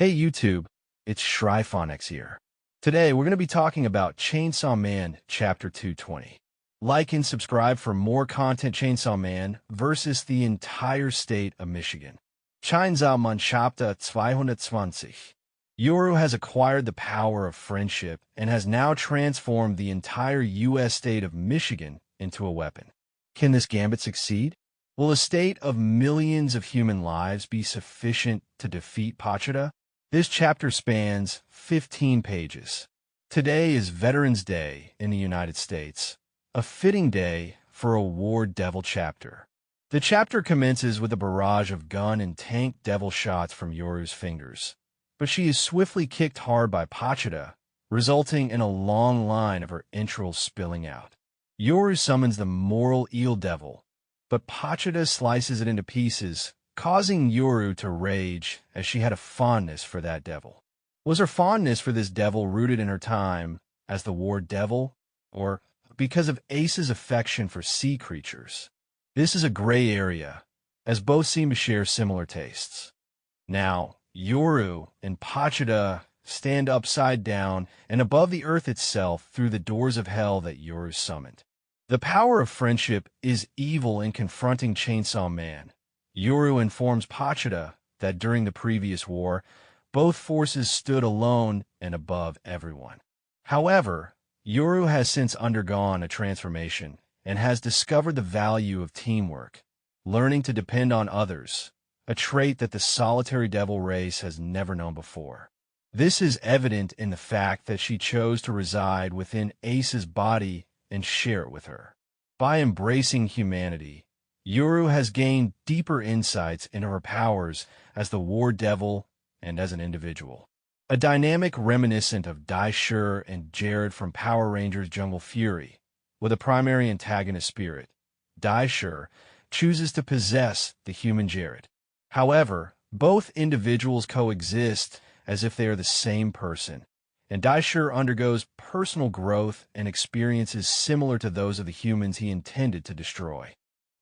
Hey YouTube, it's ShryphonX here. Today we're going to be talking about Chainsaw Man Chapter 220. Like and subscribe for more content. Chainsaw Man versus the entire state of Michigan. Chainsaw Man Chapter 220. Yoru has acquired the power of friendship and has now transformed the entire U.S. state of Michigan into a weapon. Can this gambit succeed? Will a state of millions of human lives be sufficient to defeat Pachita? This chapter spans 15 pages. Today is Veterans Day in the United States, a fitting day for a war devil chapter. The chapter commences with a barrage of gun and tank devil shots from Yoru's fingers, but she is swiftly kicked hard by Pachita, resulting in a long line of her entrails spilling out. Yoru summons the moral eel devil, but Pachita slices it into pieces, causing Yoru to rage as she had a fondness for that devil. Was her fondness for this devil rooted in her time as the war devil, or because of Ace's affection for sea creatures? This is a gray area, as both seem to share similar tastes. Now, Yoru and Pachita stand upside down and above the earth itself through the doors of hell that Yoru summoned. The power of friendship is evil in confronting Chainsaw Man. Yoru informs Pachita that during the previous war, both forces stood alone and above everyone. However, Yoru has since undergone a transformation and has discovered the value of teamwork, learning to depend on others, a trait that the solitary devil race has never known before. This is evident in the fact that she chose to reside within Ace's body and share it with her. By embracing humanity, Yoru has gained deeper insights into her powers as the war devil and as an individual. A dynamic reminiscent of Daishur and Jared from Power Rangers Jungle Fury, with a primary antagonist spirit. Daishur chooses to possess the human Jared. However, both individuals coexist as if they are the same person, and Daishur undergoes personal growth and experiences similar to those of the humans he intended to destroy.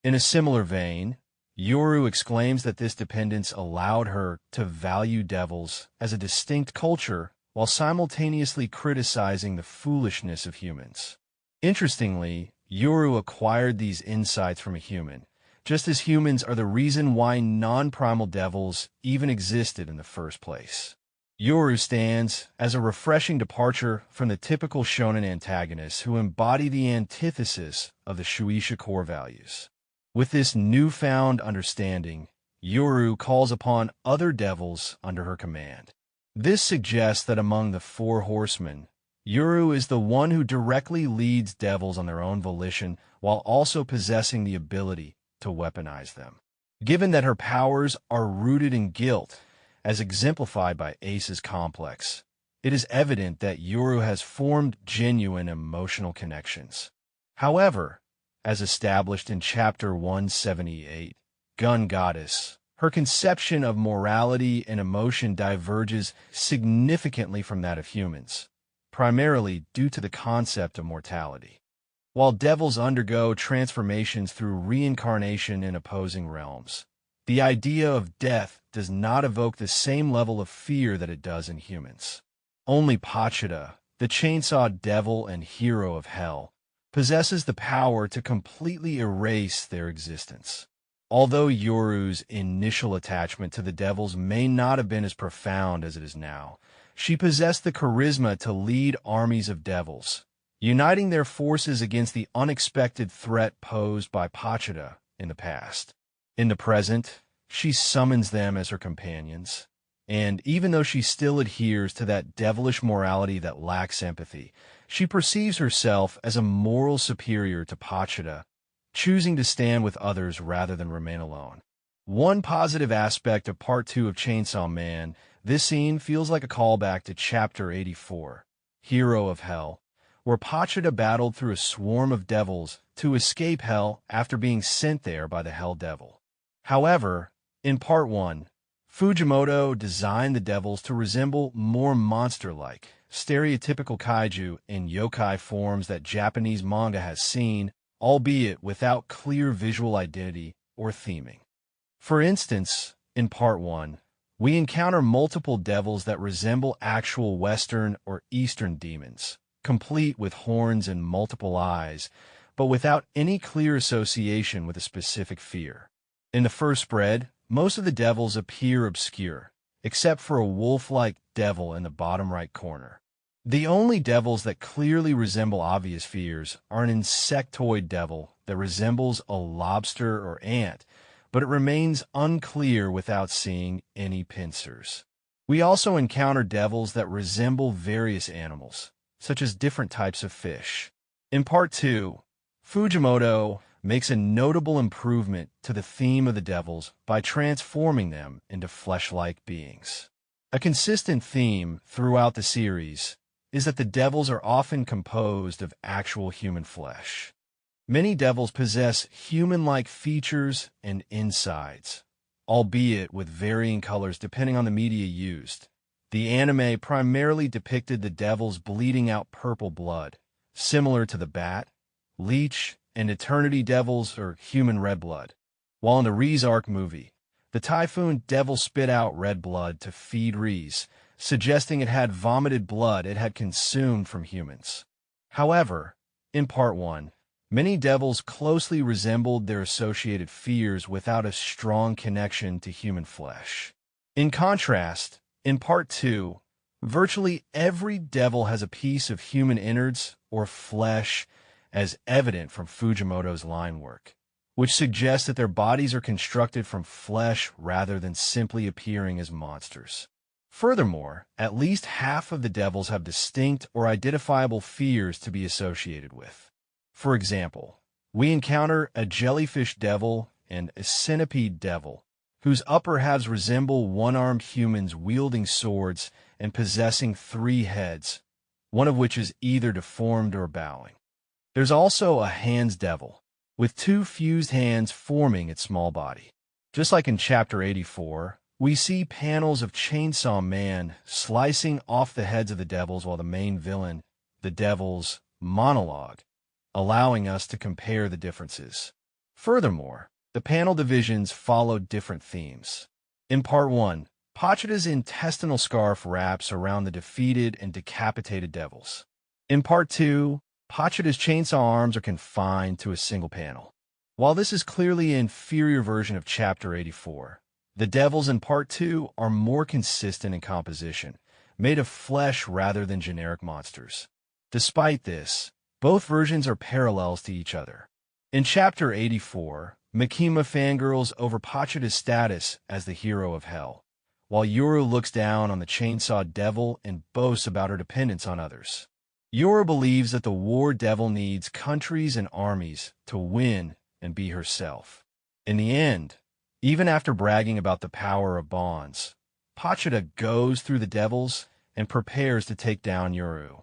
In a similar vein, Yoru exclaims that this dependence allowed her to value devils as a distinct culture while simultaneously criticizing the foolishness of humans. Interestingly, Yoru acquired these insights from a human, just as humans are the reason why non-primal devils even existed in the first place. Yoru stands as a refreshing departure from the typical shonen antagonists who embody the antithesis of the Shueisha core values. With this newfound understanding, Yoru calls upon other devils under her command. This suggests that among the four horsemen, Yoru is the one who directly leads devils on their own volition while also possessing the ability to weaponize them. Given that her powers are rooted in guilt, as exemplified by Ace's complex, it is evident that Yoru has formed genuine emotional connections. However, as established in Chapter 178, Gun Goddess, her conception of morality and emotion diverges significantly from that of humans, primarily due to the concept of mortality. While devils undergo transformations through reincarnation in opposing realms, the idea of death does not evoke the same level of fear that it does in humans. Only Pachita, the chainsaw devil and hero of hell, possesses the power to completely erase their existence. Although Yoru's initial attachment to the devils may not have been as profound as it is now, she possessed the charisma to lead armies of devils, uniting their forces against the unexpected threat posed by Pachita in the past. In the present, she summons them as her companions, and even though she still adheres to that devilish morality that lacks empathy, she perceives herself as a moral superior to Pachita, choosing to stand with others rather than remain alone. One positive aspect of Part 2 of Chainsaw Man, this scene feels like a callback to Chapter 84, Hero of Hell, where Pachita battled through a swarm of devils to escape hell after being sent there by the Hell Devil. However, in Part 1, Fujimoto designed the devils to resemble more monster-like, stereotypical kaiju and yokai forms that Japanese manga has seen, albeit without clear visual identity or theming. For instance, in Part 1, we encounter multiple devils that resemble actual Western or Eastern demons, complete with horns and multiple eyes, but without any clear association with a specific fear. In the first spread, most of the devils appear obscure, except for a wolf-like devil in the bottom right corner. The only devils that clearly resemble obvious fears are an insectoid devil that resembles a lobster or ant, but it remains unclear without seeing any pincers. We also encounter devils that resemble various animals, such as different types of fish. In Part 2, Fujimoto makes a notable improvement to the theme of the devils by transforming them into flesh-like beings. A consistent theme throughout the series is that the devils are often composed of actual human flesh. Many devils possess human-like features and insides, albeit with varying colors depending on the media used. The anime primarily depicted the devils bleeding out purple blood, similar to the bat, leech, and eternity devils or human red blood. While in the Reese Arc movie, the typhoon devil spit out red blood to feed Reese, suggesting it had vomited blood it had consumed from humans. However, in Part 1, many devils closely resembled their associated fears without a strong connection to human flesh. In contrast, in Part 2, virtually every devil has a piece of human innards or flesh, as evident from Fujimoto's line work, which suggests that their bodies are constructed from flesh rather than simply appearing as monsters. Furthermore, at least half of the devils have distinct or identifiable fears to be associated with. For example, we encounter a jellyfish devil and a centipede devil, whose upper halves resemble one-armed humans wielding swords and possessing 3 heads, one of which is either deformed or bowing. There's also a hands devil, with 2 fused hands forming its small body. Just like in Chapter 84, we see panels of Chainsaw Man slicing off the heads of the devils while the main villain, the devils, monologue, allowing us to compare the differences. Furthermore, the panel divisions follow different themes. In Part 1, Pachita's intestinal scarf wraps around the defeated and decapitated devils. In Part 2, Pachita's chainsaw arms are confined to a single panel. While this is clearly an inferior version of Chapter 84, the devils in Part 2 are more consistent in composition, made of flesh rather than generic monsters. Despite this, both versions are parallels to each other. In Chapter 84, Makima fangirls over Pachita's status as the hero of hell, while Yoru looks down on the chainsaw devil and boasts about her dependence on others. Yoru believes that the war devil needs countries and armies to win and be herself. In the end, even after bragging about the power of bonds, Pachita goes through the devils and prepares to take down Yoru.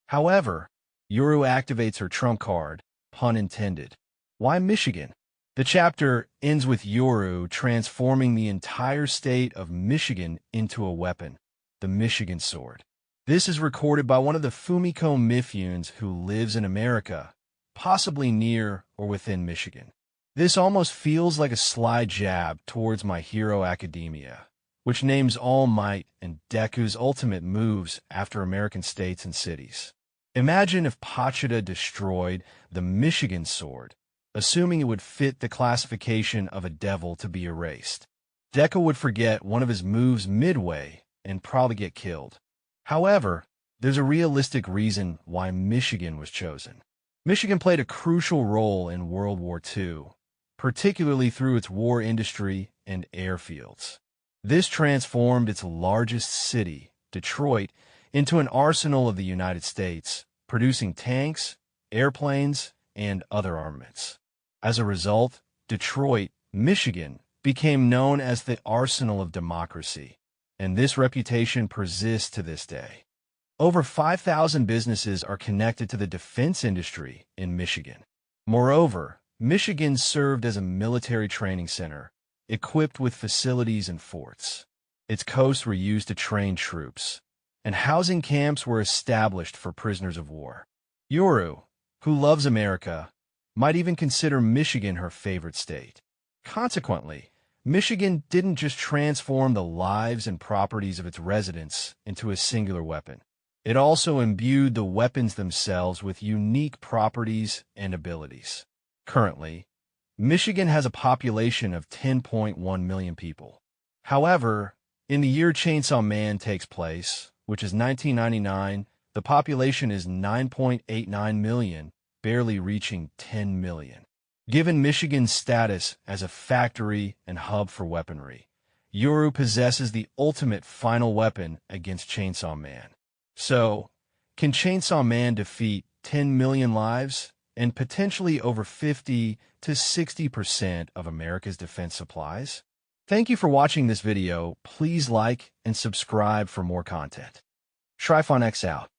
However, Yoru activates her trump card, pun intended. Why Michigan? The chapter ends with Yoru transforming the entire state of Michigan into a weapon, the Michigan Sword. This is recorded by one of the Fumiko Mifunes who lives in America, possibly near or within Michigan. This almost feels like a sly jab towards My Hero Academia, which names All Might and Deku's ultimate moves after American states and cities. Imagine if Pachita destroyed the Michigan Sword, assuming it would fit the classification of a devil to be erased. Deku would forget one of his moves midway and probably get killed. However, there's a realistic reason why Michigan was chosen. Michigan played a crucial role in World War II, particularly through its war industry and airfields. This transformed its largest city, Detroit, into an arsenal of the United States, producing tanks, airplanes, and other armaments. As a result, Detroit, Michigan, became known as the arsenal of democracy, and this reputation persists to this day. Over 5,000 businesses are connected to the defense industry in Michigan. Moreover, Michigan served as a military training center, equipped with facilities and forts. Its coasts were used to train troops, and housing camps were established for prisoners of war. Yoru, who loves America, might even consider Michigan her favorite state. Consequently, Michigan didn't just transform the lives and properties of its residents into a singular weapon. It also imbued the weapons themselves with unique properties and abilities. Currently, Michigan has a population of 10.1 million people. However, in the year Chainsaw Man takes place, which is 1999, the population is 9.89 million, barely reaching 10 million. Given Michigan's status as a factory and hub for weaponry, Yoru possesses the ultimate final weapon against Chainsaw Man. So, can Chainsaw Man defeat 10 million lives and potentially over 50 to 60% of America's defense supplies? Thank you for watching this video. Please like and subscribe for more content. ShryphonX out.